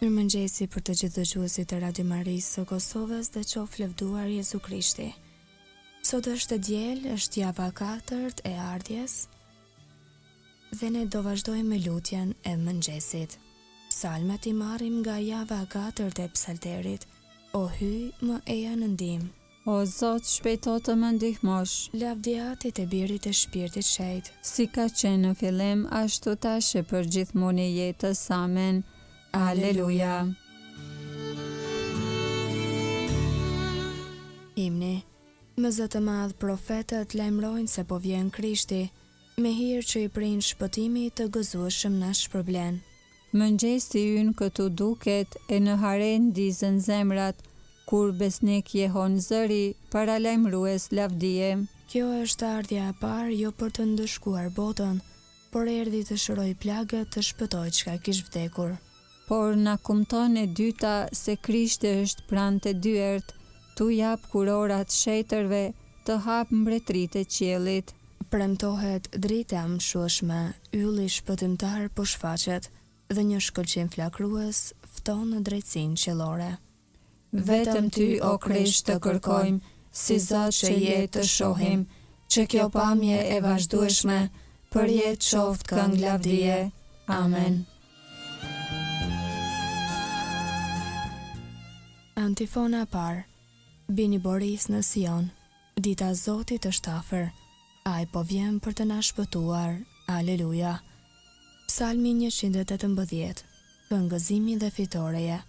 Mirëmëngjesi për të gjithë dëgjuesit e Radio Marisë së Kosovës dhe qoftë lëvduar Jezu Krishti. Sot është diel, është java 4 e ardhjes dhe ne do vazhdojmë me lutjen e mëngjesit. Psalmet i marrim nga java 4 e psalterit. O hyj, më eja në ndihmë. O Zot, shpejto të më ndihmosh. Lavdiatit e birit e shpirtit shejt. Si ka qenë në fillim, ashtu tash e për gjithmonë e jetës. Amen. Aleluja. Himni. Me zë të madh profetët lajmërojnë se po vjen Krishti, me hir që i prind shpëtimi të gëzueshëm na shpërblen. Mëngjesi ynë këtu duket e në hare ndizën zemrat, kur besnik jehon zëri para lajmërues lavdije. Kjo është ardhja e parë jo për të ndëshkuar botën, por erdhi të shëroj plagët të shpëtoj çka kish vdekur. Por na kumton e dyta se Krishti është pranë të dyert, tu jap kurorat shetërve, të hap mbretëritë e qiellit. Premtohet drita mshueshme, ylli shpëtimtar po shfaqet dhe një shkëlqim flakrues fton në drejtsinë qiellore. Vetëm ty, o Krisht, të kërkojmë, si Zot që jetë të shohim, që kjo pamje e vazhdueshme për jetë qoftë këngë lavdije. Amen. Antifona par. Bini Boris në Sion, dita Zotit është afër, ai po vjen për të na shpëtuar. Aleluja. Psalmi 118, këngëzimi dhe fitoreje.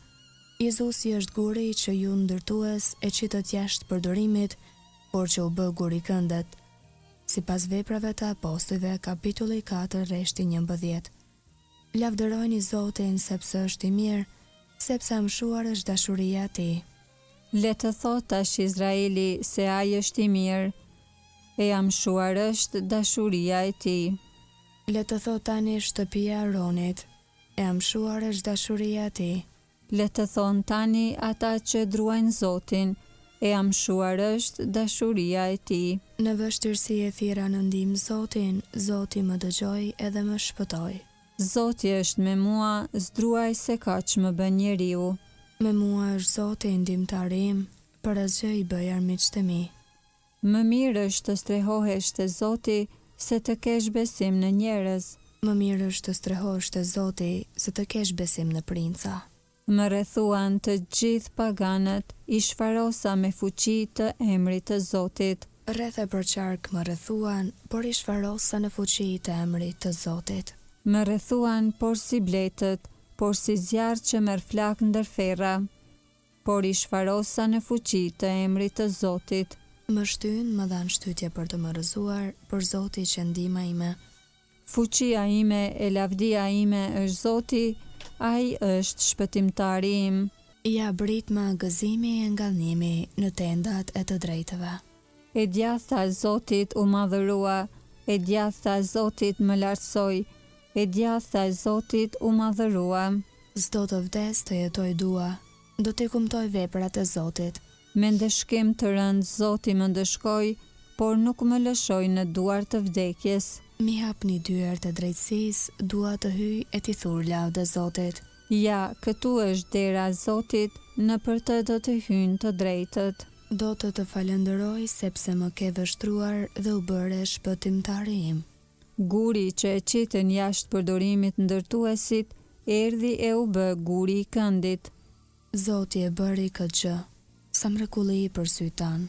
Jezusi është guri që ju ndërtues e qitët jashtë përdorimit, por që u bë guri këndet. Sipas veprave të apostujve, kapitulli 4, rreshti 11. Lavdërojni Zotin sepse është i mirë, sepse mshuar është dashuria e tij. Le të thot tash Izraeli se ai është i mirë, e mshuar është dashuria e tij. Le të thot tani shtëpia e Aronit, e mshuar është dashuria e tij. Le të thonë tani ata që druajnë Zotin, e mshuar është dashuria e tij. Në vështirësi e thira në ndihmë Zotin, Zoti më dëgjoi edhe më shpëtoi. Zoti është me mua, zdruaj se kaq më bën njeriu. Me mua është Zoti ndihmëtari im, për asgjë i bëj armiqtë e mi. Më mirë është të strehohesh te Zoti se të kesh besim në njerëz. Më mirë është të strehohesh te Zoti se të kesh besim në princa. Më rrethuan të gjithë paganët, i shfarosa me fuqi të emrit të Zotit. Rreth e përqark më rrethuan, por i shfarosa në fuqi të emrit të Zotit. Më rrethuan por si bletët, por si zjarr që merr flak ndër ferra, por i shfarosa në fuqi të emrit të Zotit. Më shtyn, më dhan shtytje për të më rrëzuar, por Zoti që ndihma ime. Fuqia ime e lavdia ime është Zoti, ai është shpëtimtari im. Ja brit më gëzimi e ngallënimi në tendat e të drejtëve. E djatha e Zotit u madhërua, e djatha e Zotit më lartësoi, e djatha e Zotit u madhërua. S'do të vdes të jetoj dua, do t'i kumtoj veprat e Zotit. Me ndëshkim të rënd Zoti më ndëshkoi, por nuk më lëshoi në duar të vdekjes. Mi hapni dyert e drejtësisë, dua të hyj e t'i thur lavde Zotit. Ja, këtu është dera e Zotit, nëpër të do të hyjnë të drejtët. Do të falenderoj sepse më ke vështruar dhe u bëre shpëtimtari im. Guri që e qitën jashtë përdorimit ndërtuesit, erdhi e u bë guri i këndit. Zoti e bëri këtë gjë, sa mrekulli për sy tan.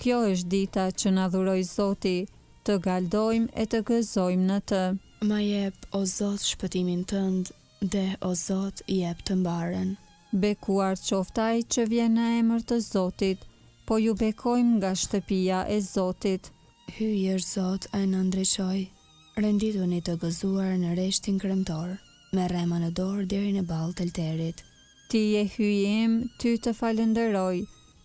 Kjo është dita që na dhuroi Zoti, të galdojmë e të gëzojmë në të. Ma jep, o Zot, shpëtimin tënd, dhe o Zot, jep të mbaren. Bekuar qoftë ai që vjen në emër të Zotit, po ju bekojmë nga shtëpia e Zotit. Hyj Zot, ai na ndriçoi. Rendituni të gëzuar në rreshtin kremtor, me rrema në dorë deri në ballë të alterit. Ti je hyjim, ty të falenderoj.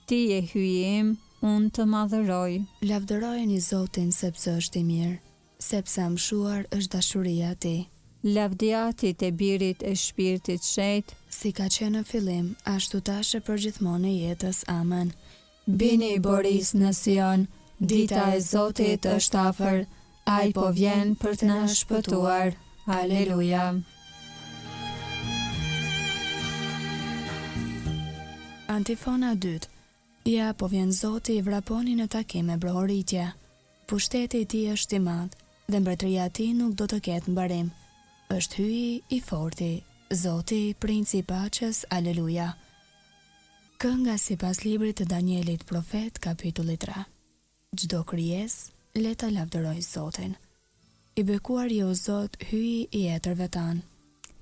Ti je hyjim, unë të madhëroj. Lavdërojeni Zotin sepse është i mirë, sepse mshuar është dashuria e tij. Lavdiatit e birit e shpirtit shejt, si ka qenë në fillim, ashtu tash e përgjithmonë e jetës. Amen. Bini Boris në Sion, dita e Zotit është afër, ai po vjen për të na shpëtuar. Aleluja. Antifona 2. Ja, po vjen Zoti i vraponi në takim me brohoritje. Pushteti i tij është i madh, dhe mbretëria e tij nuk do të ketë mbarim. Është hyi i forti, Zoti, princi i paqes, aleluja. Kënga sipas librit të Danielit profet, kapitulli 3. Çdo krijesë le ta lavdëroj Zotin. I bekuar je o Zot, hyi i etërve tan.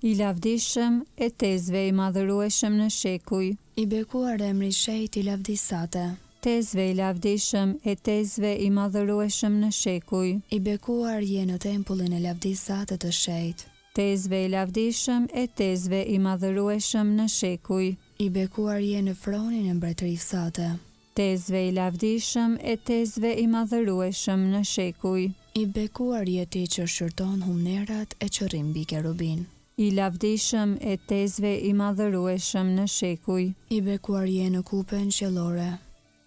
I lavdishëm e tezve i madhërueshëm në shekuj. I bekuar emri i shenjtë i lavdisate. Tezve i lavdishëm e tezve i madhërueshëm në shekuj. I bekuar je në tempullin e lavdisate të shenjtë. Tezve i lavdishëm e tezve i madhërueshëm në shekuj. I bekuar je në fronin e mbretërisë sate. Tezve i lavdishëm e tezve i madhërueshëm në shekuj. I bekuar je ti që shërton humnerat e që rrim mbi kerubin. I lavdishëm e tezve i madhërueshëm në shekuj. I bekuar je në kupen qiellore.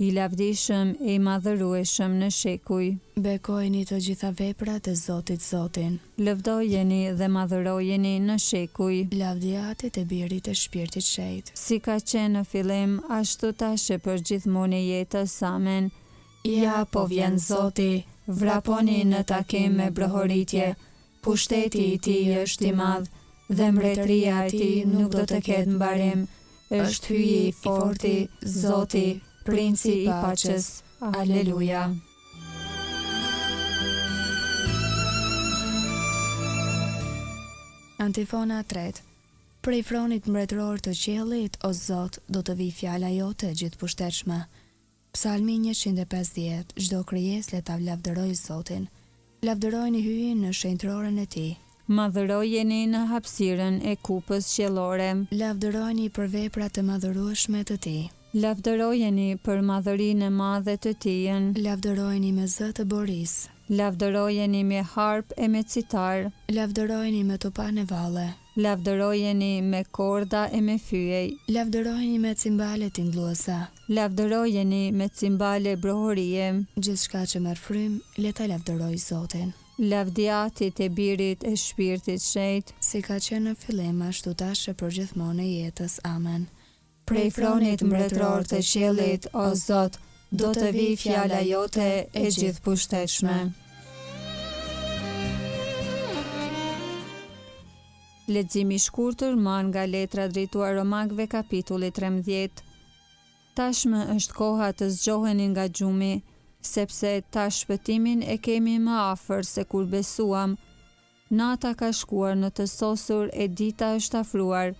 I lavdishëm e i madhërueshëm në shekuj. Bekojeni të gjitha veprat e Zotit Zotin. Lëvdojeni dhe madhërojeni në shekuj. Lavdiatit e birit e shpirtit shenjtë. Si ka qenë në fillim, ashtu tash e për gjithmonë e jetës, amen. Ja, po vjen Zoti, vraponi në takim me brohoritje. Pushteti i tij është i madh, dhe mbretëria e tij nuk do të ketë mbarim. Është hyi i forti, Zoti, princi i paqes. Aleluja. Antifona 3. Prej fronit mbretëror të qiellit, o Zot, do të vi fjala jote gjithëpushtetshme. Psalmi 150. Çdo krijesë le ta lavdëroj Zotin. Lavdërojeni hyin në shenjtëroren e tij. Madhërojeni në hapësirën e kupës qiellore. Lavdërojeni për veprat të madhërueshme të tij. Lavdërojeni për madhërinë e madhe të tij. Lavdërojeni me zë të boris. Lavdërojeni me harp e me citar. Lavdërojeni me tupane valle. Lavdërojeni me korda e me fyej. Lavdërojeni me cimbale tingëlluese. Lavdërojeni me cimbale brohorie. Gjithçka që merr frym, le ta lavdëroj Zotin. Lavdiatit e birit e shpirtit shenjtë. Si ka qenë në fillim, ashtu tash e përgjithmonë e jetës, amen. Prej fronit mbretëror të qiellit, o Zot, do të vi fjala jote e gjithëpushtetshme. Leximi i shkurtër marrë nga letra drejtuar Romakëve kapitulli 13. Tashmë është koha të zgjoheni nga gjumi, sepse tash shpëtimin e kemi më afër se kur besuam. Nata ka shkuar në të sosur e dita është afruar.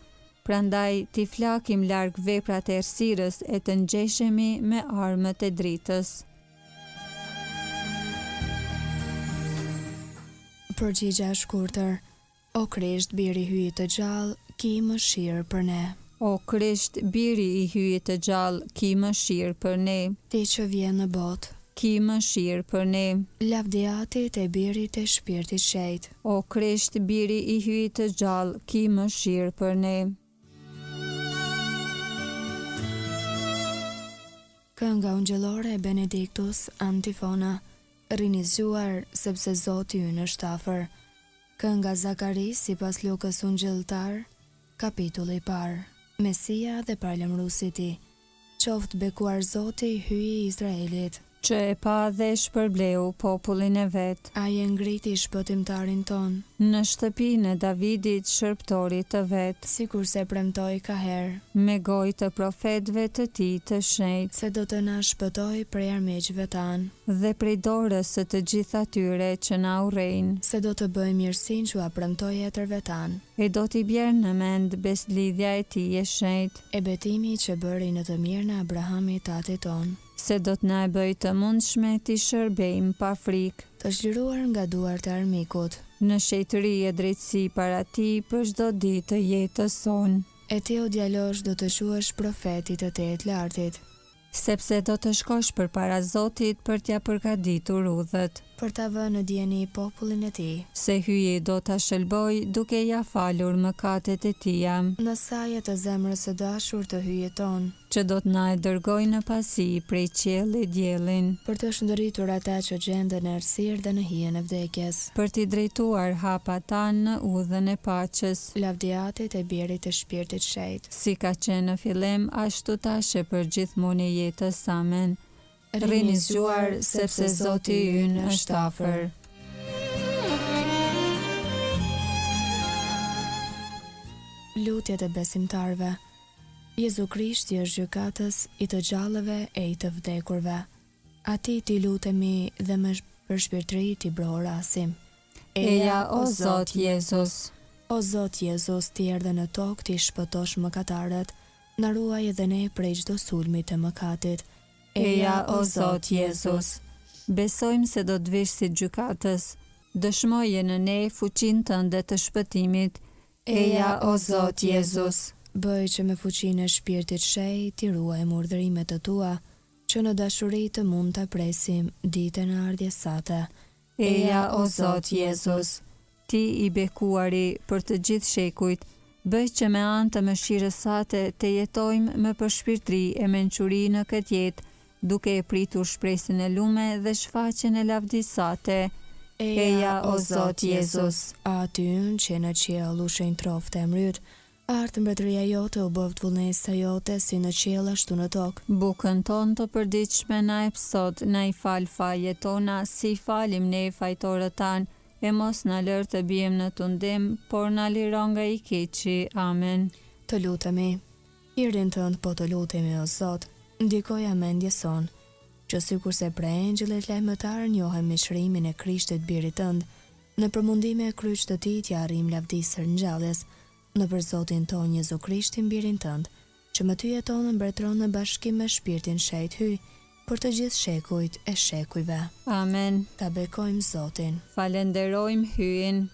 Prandaj t'i flakim larg veprat e errësirës e të ngjeshemi me armët e dritës. Përgjigja e shkurtër. O Krisht, biri i hyjit të gjallë, ki mëshirë për ne. O Krisht, biri i hyjit të gjallë, ki mëshirë për ne. Ti që vjen në botë, ki mëshirë për ne. Lavdiatit e birit e shpirtit shenjtë. O Krisht, biri i hyjit të gjallë, ki mëshirë për ne. Kënga ungjëllore e Benediktus, antifona. Rini zgjuar, sepse Zoti ynë është afër. Kënga Zakaris sipas Lukës ungjëlltar, kapitulli i parë. Mesia dhe parlemrusi i tij. Qoftë bekuar Zoti, hyi i Izraelit, që e pa dhe shpërbleu popullin e vet. Ai e ngriti shpëtimtarin ton në shtëpinë e Davidit, shërptorit të vet, sikurse premtoi ka herë, me gojë të profetëve të tij të shenjtë, se do të na shpëtoi prej armiqve tan, dhe prej dorës së të gjithë atyre që na urrejnë, se do të bëjë mirësinë që premtoi etërve tan, e do t'i bjerë në mend beslidhja e tij e shenjtë, e betimi që bëri në të mirë në Abrahamit tatit ton, se do të na e bëj të mundshme t'i shërbejmë pa frikë, të zhliruar nga duart e armikut, në shetëri e drejtësi para tij për çdo ditë të jetës sonë. E ti o djalosh do të quhesh profetit të Tetë Lartit, sepse do të shkosh përpara Zotit për t'ja përgatitur udhët. për ta vënë në dieni popullin e tij. Se hyji do ta shëlboj duke ja falur mëkatet e tia, Në saje të zemrës së dashur të hyjet ton, që do të na e dërgoj në pasi prej qiellit diellin, për të shndërritur ata që gjenden në errësirë dhe në hijen e vdekjes. për t'i drejtuar hapa tanë në udhën e paqes, Lavdiatit e birit të shpirtit shenjtë. si ka qenë në fillim, ashtu tashe për gjithmonë e jetës. Amen. Rrini zgjuar, sepse Zoti ynë është afër. Lutjet e besimtarve. Jezu Krishti është gjykatës i të gjallëve e i të vdekurve. Atij ti lutemi dhe me për shpirtëri ti brorasim. Eja o Zot Jezus, O Zot Jezus, ti erdhe në tokë ti shpëtosh mëkatarët, na ruaj edhe ne prej çdo sulmi të mëkatit. Eja o Zot Jezus, besojmë se do të vish si gjykatës, dëshmoje në ne fuqinë tënde të shpëtimit. Eja o Zot Jezus, Bëj që me fuqinë e shpirtit shenjtë ti ruajmë urdhërimet e tua, që në dashuri të mund ta presim ditën e ardhjes sate. Eja o Zot Jezus, ti i bekuari për të gjithë shekujt, bëj që me anë të mëshirës sate të jetojmë me përshpirtri e mençuri në këtë jetë, duke e pritur shpresën e lume dhe shfaqjen e lavdisë sate. Eja o Zot Jezus, Aty ynë që në qiell u shenjtroftë emrit, art mbretëria jote u bëft vullnesa jote si në qiell ashtu në tokë. bukën tonë të përditshme na e sot, na i fal fajet tona, si falim ne fajtorët tanë, e mos na lër të bijem në tundim, por na liro nga i keqi. Amen. Të lutemi, irin tënd po të lutemi o Zot, ndikoja mendjes son, që sikurse prej engjëllit lajmëtar njohem me shërimin e Krishtit birit tënd, në përmundime e kryq të tij t'ja arrim lavdisë së ngjalljes, në për Zotin ton Jezu Krishtin birin tënd, që më ty jeton mbretëron në bashkim me shpirtin shenjtë hyj, për të gjithë shekujt e shekujve. Amen. Ta bekojmë Zotin. Falenderojmë hyjin,